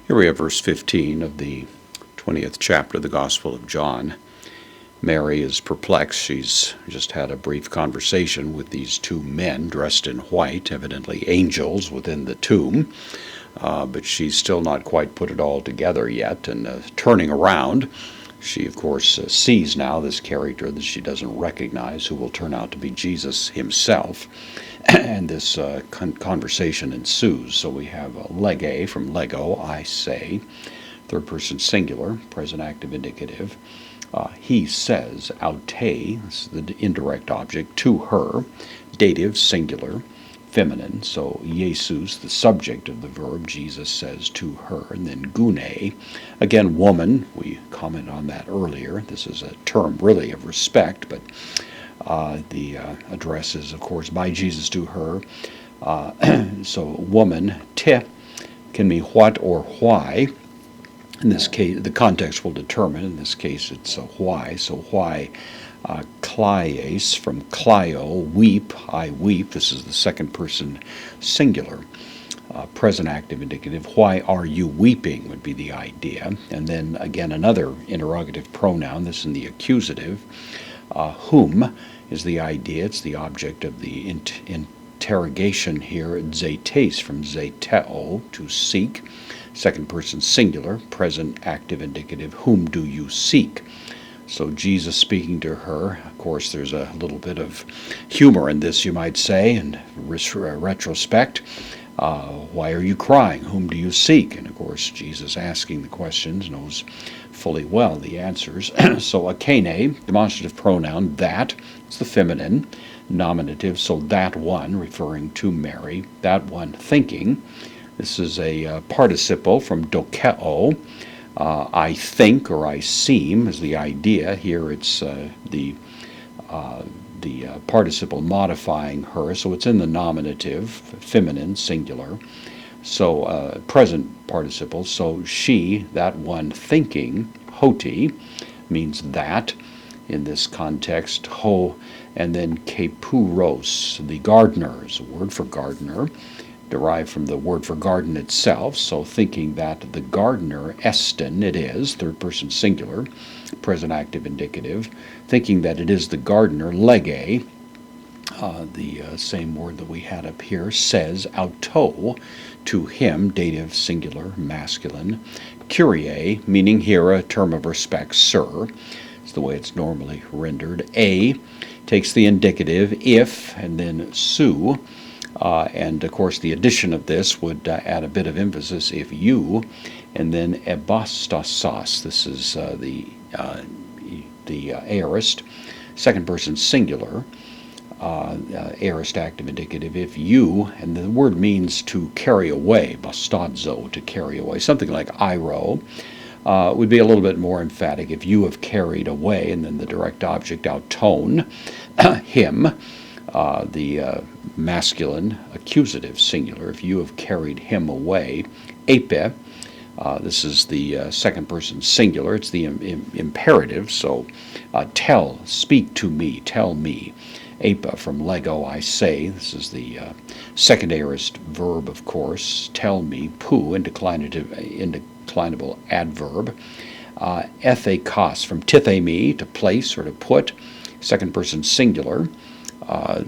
Here we have verse 15 of the 20th chapter of the Gospel of John. Mary is perplexed. She's just had a brief conversation with these two men dressed in white, evidently angels within the tomb, but she's still not quite put it all together yet. And turning around, she, of course, sees now this character that she doesn't recognize, who will turn out to be Jesus himself. And this conversation ensues. So we have lege from lego, I say, third person singular, present active indicative. He says, aute, this is the indirect object, to her, dative singular, feminine. So Jesus, the subject of the verb, Jesus says to her. And then gune, again woman, we commented on that earlier. This is a term really of respect, but the address is, of course, by Jesus to her. So woman, te, can be what or why. In this case, the context will determine. In this case, it's why. So why, klies, from klio, weep, I weep. This is the second person singular. Present active indicative. Why are you weeping would be the idea. And then again, another interrogative pronoun, this in the accusative. Whom is the idea. It's the object of the interrogation here. Zetes, from zeteo, to seek. Second person singular, present active indicative. Whom do you seek? So Jesus speaking to her. Of course, there's a little bit of humor in this, you might say, in retrospect. Why are you crying? Whom do you seek? And of course, Jesus asking the questions knows fully well the answers. So akene, demonstrative pronoun, that, it's the feminine, nominative, so that one, referring to Mary, that one thinking. This is a participle from dokeo, I think or I seem is the idea. Here it's the participle modifying her, so it's in the nominative, feminine, singular. So present participle, so she, that one thinking, hoti, means that in this context, ho, and then kepuros, the gardener, is a word for gardener, derived from the word for garden itself, so thinking that the gardener, esten, it is, third person singular, present active indicative, thinking that it is the gardener, lege, the same word that we had up here, says, auto, to him, dative singular, masculine, curie, meaning here a term of respect, sir, it's the way it's normally rendered, a, takes the indicative, if, and then su, and of course the addition of this would add a bit of emphasis, if you, and then ebastasas, this is the aorist, second person singular, aorist active indicative, if you, and the word means to carry away, bastadzo, to carry away, something like iro, would be a little bit more emphatic, if you have carried away, and then the direct object, auton, him, the masculine accusative singular, if you have carried him away, epe, this is the second person singular, it's the imperative, so tell, speak to me, tell me, epe from lego, I say, this is the second aorist verb, of course, tell me, pu, indeclinable adverb, ethekos from tithemi, to place or to put, second person singular,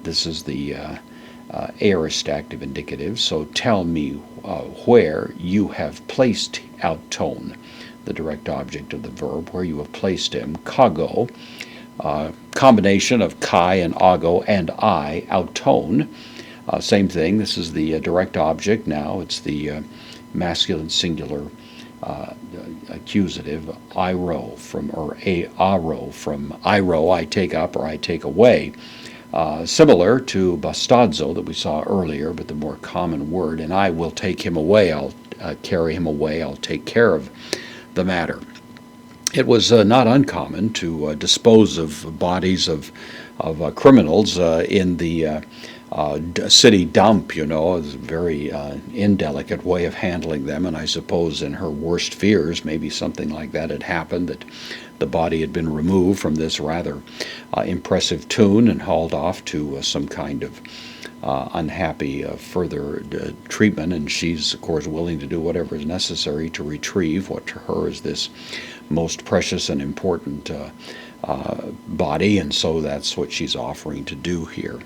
this is the aorist active indicative, so tell me where you have placed auton, the direct object of the verb, where you have placed him, kago, combination of kai and ago and I, auton, same thing, this is the direct object, now it's the masculine singular accusative, iro, from, or aro, from iro, I take up or I take away. Similar to bastadzo that we saw earlier, but the more common word, and I will take him away, I'll carry him away, I'll take care of the matter. It was not uncommon to dispose of bodies of criminals in the city dump, is a very indelicate way of handling them. And I suppose in her worst fears, maybe something like that had happened, that the body had been removed from this rather impressive tomb and hauled off to some kind of unhappy further treatment. And she's, of course, willing to do whatever is necessary to retrieve what to her is this most precious and important body. And so that's what she's offering to do here.